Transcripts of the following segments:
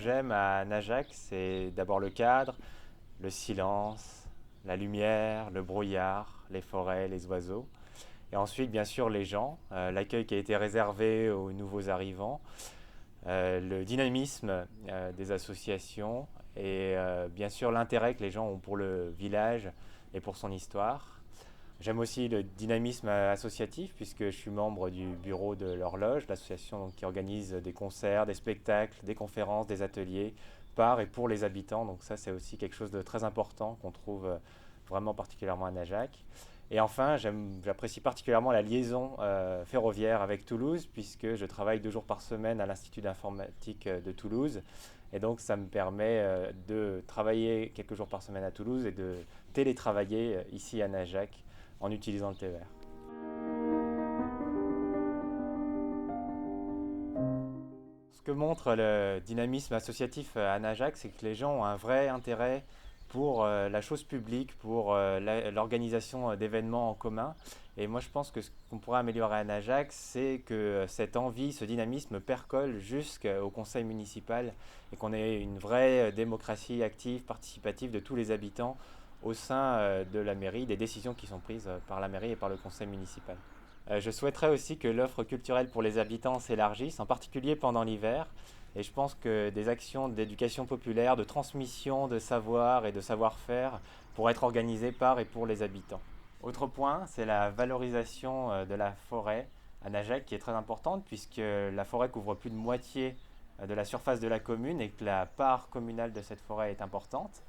j'aime à Najac, c'est d'abord le cadre, le silence, la lumière, le brouillard, les forêts, les oiseaux. Et ensuite, bien sûr, les gens, l'accueil qui a été réservé aux nouveaux arrivants, le dynamisme des associations et bien sûr l'intérêt que les gens ont pour le village et pour son histoire. J'aime aussi le dynamisme associatif puisque je suis membre du bureau de l'Horloge, l'association qui organise des concerts, des spectacles, des conférences, des ateliers par et pour les habitants. Donc ça c'est aussi quelque chose de très important qu'on trouve vraiment particulièrement à Najac. Et enfin, j'apprécie particulièrement la liaison ferroviaire avec Toulouse, puisque je travaille 2 jours par semaine à l'Institut d'informatique de Toulouse. Et donc, ça me permet de travailler quelques jours par semaine à Toulouse et de télétravailler ici à Najac en utilisant le TER. Ce que montre le dynamisme associatif à Najac, c'est que les gens ont un vrai intérêt pour la chose publique, pour l'organisation d'événements en commun. Et moi, je pense que ce qu'on pourrait améliorer à Najac, c'est que cette envie, ce dynamisme percole jusqu'au conseil municipal et qu'on ait une vraie démocratie active, participative de tous les habitants au sein de la mairie, des décisions qui sont prises par la mairie et par le conseil municipal. Je souhaiterais aussi que l'offre culturelle pour les habitants s'élargisse, en particulier pendant l'hiver. Et je pense que des actions d'éducation populaire, de transmission de savoir et de savoir-faire pourraient être organisées par et pour les habitants. Autre point, c'est la valorisation de la forêt à Najac qui est très importante puisque la forêt couvre plus de moitié de la surface de la commune et que la part communale de cette forêt est importante.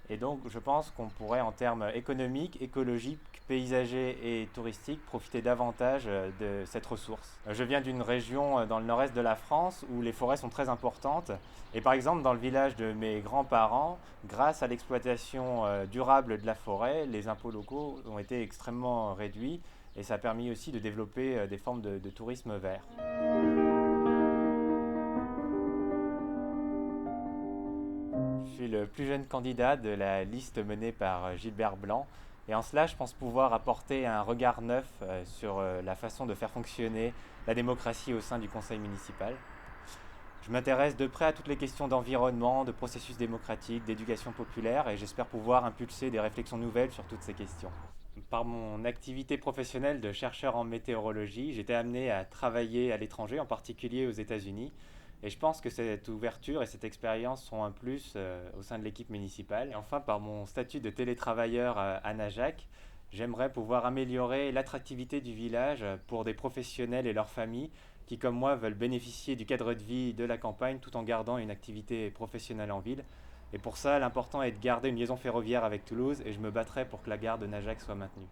Et donc, je pense qu'on pourrait, en termes économiques, écologiques, paysagers et touristiques, profiter davantage de cette ressource. Je viens d'une région dans le nord-est de la France où les forêts sont très importantes. Et par exemple, dans le village de mes grands-parents, grâce à l'exploitation durable de la forêt, les impôts locaux ont été extrêmement réduits et ça a permis aussi de développer des formes de tourisme vert. Je suis le plus jeune candidat de la liste menée par Gilbert Blanc et en cela je pense pouvoir apporter un regard neuf sur la façon de faire fonctionner la démocratie au sein du conseil municipal. Je m'intéresse de près à toutes les questions d'environnement, de processus démocratique, d'éducation populaire et j'espère pouvoir impulser des réflexions nouvelles sur toutes ces questions. Par mon activité professionnelle de chercheur en météorologie, j'étais amené à travailler à l'étranger, en particulier aux États-Unis. Et je pense que cette ouverture et cette expérience sont un plus au sein de l'équipe municipale. Et enfin, par mon statut de télétravailleur à Najac, j'aimerais pouvoir améliorer l'attractivité du village pour des professionnels et leurs familles qui, comme moi, veulent bénéficier du cadre de vie de la campagne tout en gardant une activité professionnelle en ville. Et pour ça, l'important est de garder une liaison ferroviaire avec Toulouse et je me battrai pour que la gare de Najac soit maintenue.